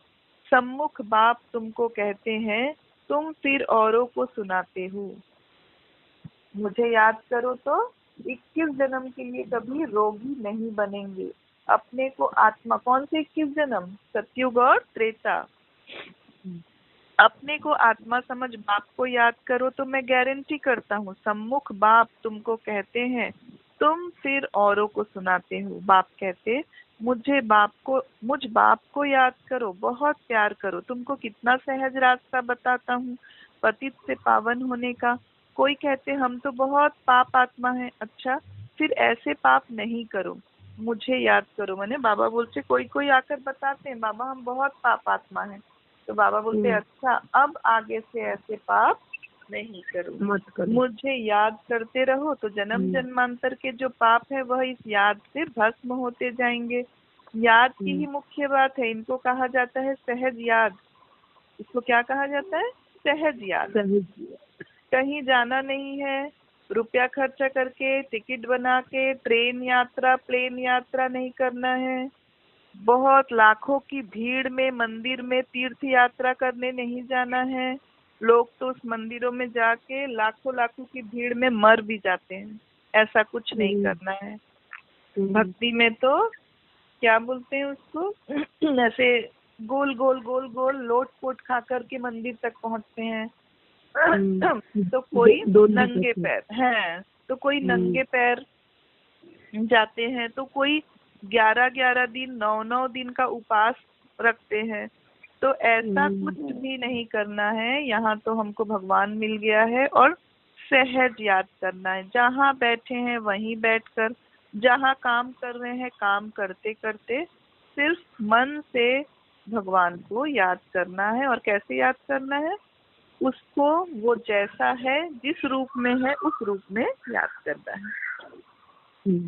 सम्मुख बाप तुमको कहते हैं, तुम फिर औरों को सुनाते हो। मुझे याद करो तो 21 जन्म के लिए कभी रोगी नहीं बनेंगे। अपने को आत्मा, कौन से 21 जन्म? सतयुग और त्रेता। अपने को आत्मा समझ बाप को याद करो तो मैं गारंटी करता हूँ सम्मुख बाप तुमको कहते हैं, तुम फिर औरों को सुनाते हो। बाप कहते मुझ बाप को याद करो, बहुत प्यार करो, तुमको कितना सहज रास्ता बताता हूँ पतित से पावन होने का। कोई कहते हम तो बहुत पाप आत्मा है। अच्छा फिर ऐसे पाप नहीं करो, मुझे याद करो। मैंने बाबा बोलते कोई आकर बताते हैं बाबा हम बहुत पाप आत्मा है, तो बाबा बोलते अच्छा अब आगे से ऐसे पाप नहीं करो, मत करो, मुझे याद करते रहो तो जन्म जन्मांतर के जो पाप है वह इस याद से भस्म होते जाएंगे। याद की ही मुख्य बात है, इनको कहा जाता है सहज याद। इसको क्या कहा जाता है? सहज याद। कहीं जाना नहीं है, रुपया खर्चा करके टिकट बना के ट्रेन यात्रा प्लेन यात्रा नहीं करना है, बहुत लाखों की भीड़ में मंदिर में तीर्थ यात्रा करने नहीं जाना है। लोग तो उस मंदिरों में जाके लाखों की भीड़ में मर भी जाते हैं, ऐसा कुछ नहीं करना है। भक्ति में तो क्या बोलते हैं उसको, ऐसे गोल गोल लोट पोट खा कर के मंदिर तक पहुंचते हैं। तो कोई नंगे पैर हैं, तो कोई नंगे पैर जाते हैं, तो कोई 11 दिन 9 दिन का उपवास रखते हैं। तो ऐसा कुछ भी नहीं करना है। यहाँ तो हमको भगवान मिल गया है और सहज याद करना है। जहाँ बैठे हैं वहीं बैठकर, जहाँ काम कर रहे हैं काम करते करते सिर्फ मन से भगवान को याद करना है। और कैसे याद करना है? उसको वो जैसा है जिस रूप में है उस रूप में याद करना है।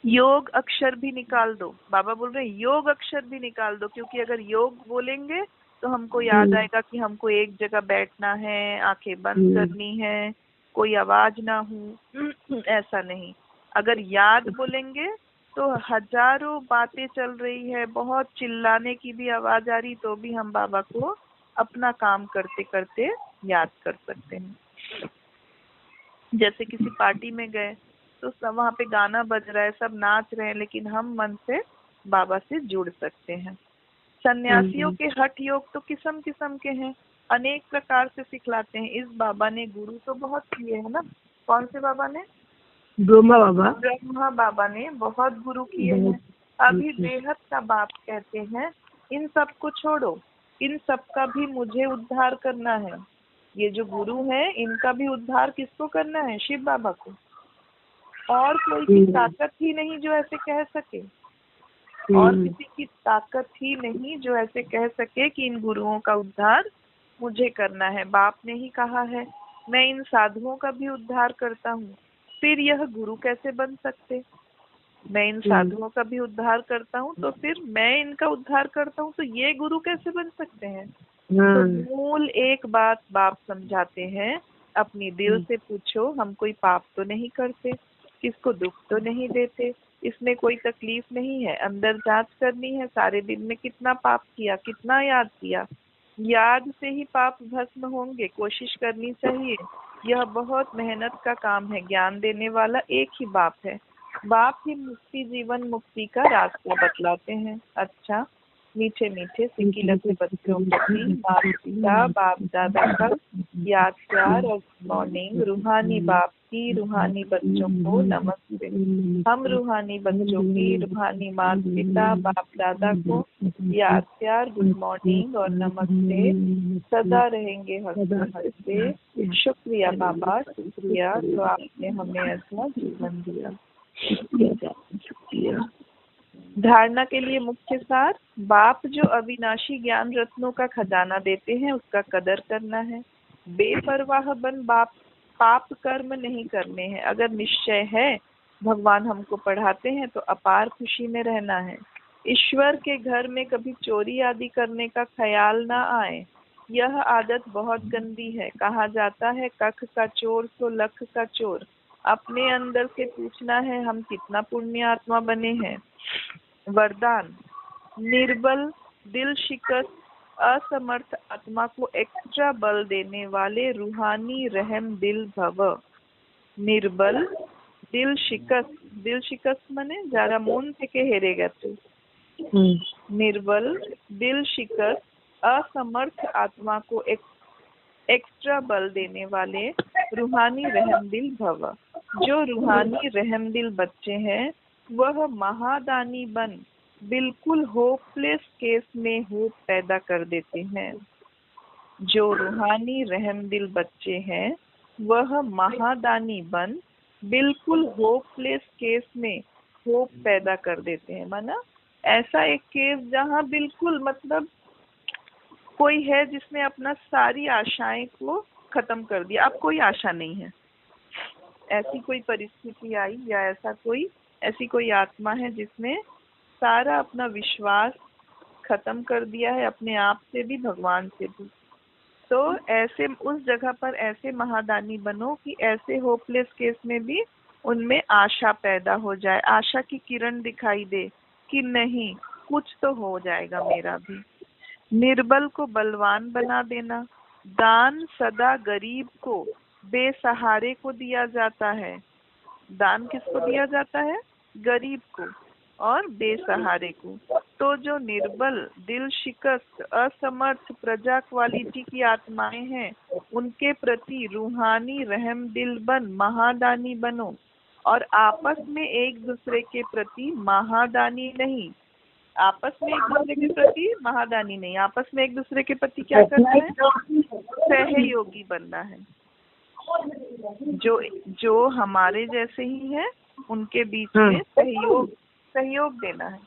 योग अक्षर भी निकाल दो, बाबा बोल रहे हैं योग अक्षर भी निकाल दो, क्योंकि अगर योग बोलेंगे तो हमको याद आएगा कि हमको एक जगह बैठना है, आंखें बंद करनी है, कोई आवाज ना हो, ऐसा नहीं। अगर याद बोलेंगे तो हजारों बातें चल रही है, बहुत चिल्लाने की भी आवाज आ रही तो भी हम बाबा को अपना काम करते करते याद कर सकते हैं। जैसे किसी पार्टी में गए तो सब वहाँ पे गाना बज रहा है, सब नाच रहे हैं, लेकिन हम मन से बाबा से जुड़ सकते हैं। सन्यासियों के हठ योग तो किस्म किस्म के हैं, अनेक प्रकार से सिखलाते हैं। इस बाबा ने गुरु तो बहुत किए हैं ना। कौन से बाबा ने? ब्रह्मा बाबा ने बहुत गुरु किए हैं। अभी बेहद का बाप कहते हैं इन सब को छोड़ो, इन सब का भी मुझे उद्धार करना है। ये जो गुरु है इनका भी उद्धार किसको करना है? शिव बाबा को। और कोई की ताकत ही नहीं जो ऐसे कह सके, और किसी की ताकत ही नहीं जो ऐसे कह सके कि इन गुरुओं का उद्धार मुझे करना है। बाप ने ही कहा है मैं इन साधुओं का भी उद्धार करता हूँ, फिर यह गुरु कैसे बन सकते? मैं इन साधुओं का भी उद्धार करता हूँ तो फिर मैं इनका उद्धार करता हूँ तो ये गुरु कैसे बन सकते हैं? तो मूल एक बात बाप समझाते हैं, अपनी दिल से पूछो, हम कोई पाप तो नहीं करते, किसको दुख तो नहीं देते, इसमें कोई तकलीफ नहीं है। अंदर जांच करनी है, सारे दिन में कितना पाप किया, कितना याद किया। याद से ही पाप भस्म होंगे, कोशिश करनी चाहिए। यह बहुत मेहनत का काम है। ज्ञान देने वाला एक ही बाप है। बाप ही मुक्ति, जीवन मुक्ति का रास्ता बतलाते हैं। अच्छा, मीठे मीठे सिक्की लगे बच्चों को भी माता पिता बाप दादा का याद प्यार और मॉर्निंग। रूहानी बाप की रूहानी बच्चों को नमस्ते। हम रूहानी बच्चों की रूहानी माता पिता बाप दादा को याद प्यार, गुड मॉर्निंग और नमस्ते। सदा रहेंगे हंसते हंसते। शुक्रिया बाबा, शुक्रिया जो आपने हमें ऐसा जीवन दिया। धारणा के लिए मुख्य सार। बाप जो अविनाशी ज्ञान रत्नों का खजाना देते हैं, उसका कदर करना है। बेपरवाह बन बाप पाप कर्म नहीं करने हैं। अगर निश्चय है भगवान हमको पढ़ाते हैं तो अपार खुशी में रहना है। ईश्वर के घर में कभी चोरी आदि करने का ख्याल ना आए। यह आदत बहुत गंदी है। कहा जाता है कख का चोर तो लख का चोर। अपने अंदर से पूछना है हम कितना पुण्य आत्मा बने हैं। वरदान। निर्बल, दिल शिकस्त, असमर्थ आत्मा को एक्स्ट्रा बल देने वाले रूहानी रहम दिल भव। निर्बल, दिल शिकस्त माने जरा मन থেকে হেরে গেছে। निर्बल, दिल शिकस्त, असमर्थ आत्मा को एक्स्ट्रा बल देने वाले रूहानी रहम दिल भव। जो रूहानी रहम दिल बच्चे हैं वह महादानी बन बिल्कुल होपलेस केस में होप पैदा कर देते हैं। जो रूहानी रहम दिल बच्चे हैं वह महादानी बन बिल्कुल होपलेस केस में होप पैदा कर देते हैं। माना ऐसा एक केस जहाँ बिल्कुल मतलब कोई है जिसने अपना सारी आशाएं को खत्म कर दिया, अब कोई आशा नहीं है। ऐसी कोई परिस्थिति आई या ऐसी कोई आत्मा है जिसने सारा अपना विश्वास खत्म कर दिया है, अपने आप से भी भगवान से भी। तो ऐसे उस जगह पर ऐसे महादानी बनो कि ऐसे होपलेस केस में भी उनमें आशा पैदा हो जाए, आशा की किरण दिखाई दे कि नहीं कुछ तो हो जाएगा मेरा भी। निर्बल को बलवान बना देना। दान सदा गरीब को, बेसहारे को दिया जाता है। दान किसको दिया जाता है? गरीब को और बेसहारे को। तो जो निर्बल, दिल शिकस्त, असमर्थ प्रजा क्वालिटी की आत्माएं हैं उनके प्रति रूहानी रहम दिल बन महादानी बनो। और आपस में एक दूसरे के प्रति महादानी नहीं, आपस में एक दूसरे के प्रति महादानी नहीं, आपस में एक दूसरे के प्रति क्या करना है? सहयोगी बनना है। जो हमारे जैसे ही है उनके बीच में सहयोग देना है।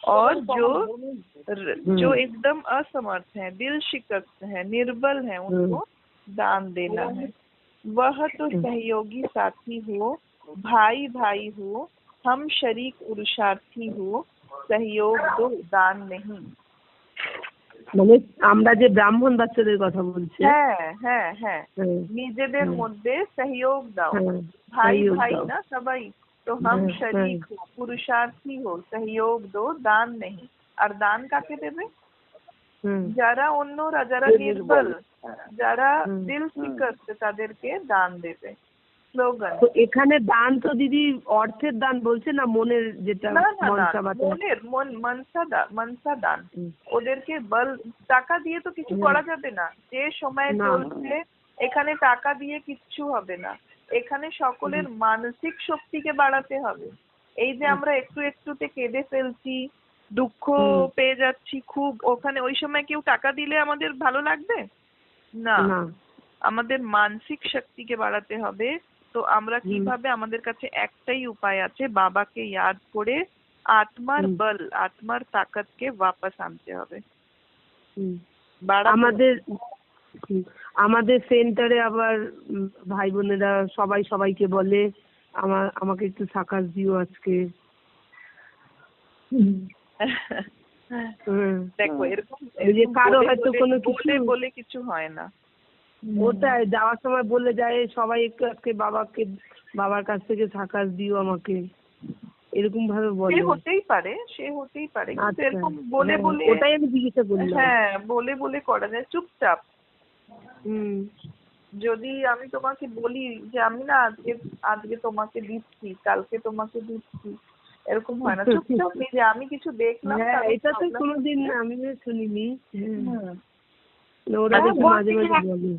और जो एकदम असमर्थ है, दिल शिकस्त है, निर्बल है, उनको दान देना है। वह तो सहयोगी साथी हो, भाई भाई हो, हम शरीक पुरुषार्थी हो, सहयोग दो दान नहीं। মানে আমরা যে ব্রাহ্মণ বাচ্চাদের কথা বলছি, হ্যাঁ নিজেদের মধ্যে सहयोग দাও, ভাই ভাই না সবাই, তো हम शरीक हो, पुरुषार्थी हो, सहयोग दो दान नहीं। আর দান কাকে দেবে? যারা অন্যরা, যারা নির্বল, যারা দিল শিকস্ত তাদেরকে দান দেবে। স্লোগান। তো এখানে দান তো দিদি অর্থের দান বলছে না, মনের যেটা মনসা দান। ওদেরকে বল, টাকা দিয়ে তো কিছু করা যাবে না। যে সময় চলছে এখানে টাকা দিয়ে কিচ্ছু হবে না। এখানে সকলের মানসিক শক্তিকে বাড়াতে হবে। এই যে আমরা একটু একটুতে কেঁদে ফেলছি, দুঃখ পেয়ে যাচ্ছি খুব, ওখানে ওই সময় কেউ টাকা দিলে আমাদের ভালো লাগবে না। আমাদের মানসিক শক্তিকে বাড়াতে হবে। তো আমরা কিভাবে, আমাদের কাছে একটাই উপায় আছে, বাবাকে ইয়াদ করে আত্মার বল, আত্মার তাকতকে वापस আনতে হবে। আমাদের সেন্টারে আবার ভাই বোনেরা সবাই সবাইকে বলে আমাকে একটু সাকাশ দিও আজকে। দেখো এরকম কারো হয়তো কোনো বলে কিছু হয় না। ওটাই যাওয়ার সময় বলে যায় সবাই একটু আজকে বাবাকে বাবার কাছ থেকে সাকাশ দিও আমাকে, এরকম ভাবে সে বলে। হতেই পারে, সে হতেই পারে, কিন্তু আচ্ছা, এরকম বলে হ্যাঁ, বলে, ওটাই আমি জিজ্ঞাসা করলাম। হ্যাঁ বলে বলে করা যায় চুপচাপ। হুম। যদি আমি তোমাকে বলি যে আমি না আজকে আজকে তোমাকে দিচ্ছি, কালকে তোমাকে দিচ্ছি, এরকম হয় না। চুপচাপ নিজে আমি কিছু দেখলাম, হ্যাঁ, তারপর এটা তো ভাবলাম, কোনোদিন আমিও শুনিনি। হুম, ওরা হ্যাঁ, দেখি মাঝে বলছি মাঝে যে বলে।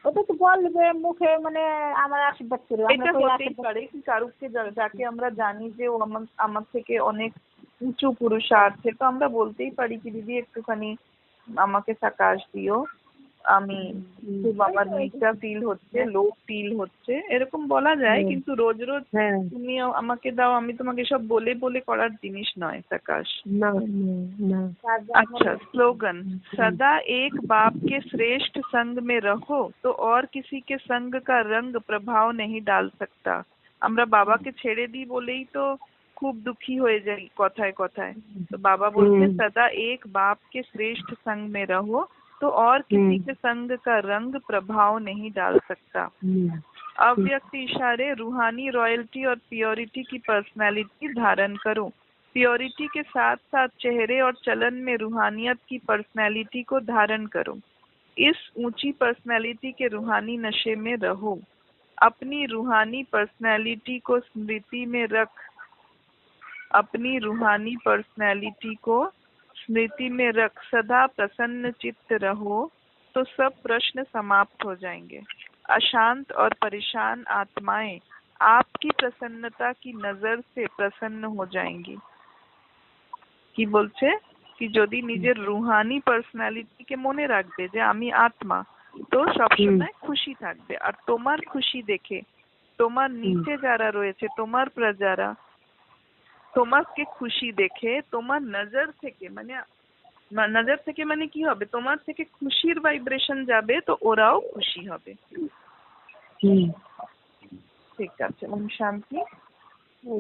ওটা তো বলবে মুখে, মানে আমার আশীর্বাদ করবে, আমরা এটা তো ওই হতেই আশীর্বাদ। পারে কি কারুকে যাকে আমরা জানি যে ও আমার আমার থেকে অনেক উঁচু পুরুষার্থে, তো আমরা বলতেই পারি কি দিদি একটুখানি আমাকে সাকাশ দিও, আমি খুব আমার নিচটা ফিল হচ্ছে, লো ফিল হচ্ছে, এরকম বলা যায়। কিন্তু রোজ রোজ হ্যাঁ, তুমি আমাকে দাও, আমি তোমাকে সব বলে বলে করার জিনিস নয় সাকাশ। না না না। अच्छा स्लोगन, सदा एक बाप के श्रेष्ठ संग में रहो तो और किसी के संग का रंग प्रभाव नहीं डाल सकता। আমরা বাবাকে ছেড়ে দিই বলেই তো খুব দুঃখী হয়ে যাই কথায় কথায়। তো বাবা বলছে सदा एक बाप के श्रेष्ठ संग में रहो तो और किसी के संग का रंग प्रभाव नहीं डाल सकता। अव्यक्त इशारे रूहानी रॉयल्टी और प्योरिटी की पर्सनालिटी धारण करो। प्योरिटी के साथ साथ चेहरे और चलन में रूहानियत की पर्सनालिटी को धारण करो। इस ऊंची पर्सनालिटी के रूहानी नशे में रहो। अपनी रूहानी पर्सनालिटी को स्मृति में रख, अपनी रूहानी पर्सनालिटी को स्मृति में रख, सदा प्रसन्न चित्त रहो तो सब प्रश्न समाप्त हो जाएंगे। अशांत और परेशान आत्माएं आपकी प्रसन्नता की नजर से प्रसन्न हो जाएंगी। কি বলছে কি যদি নিজের রুহানি পার্সোনালিটিকে মনে রাখবে যে আমি আত্মা, তো সবসময় খুশি থাকবে। আর তোমার খুশি দেখে তোমার নিচে যারা রয়েছে তোমার প্রজারা তোমাকে খুশি দেখে তোমার নজর থেকে মানে কি হবে, তোমার থেকে খুশির ভাইব্রেশন যাবে, তো ওরাও খুশি হবে। ঠিক আছে, ওম শান্তি।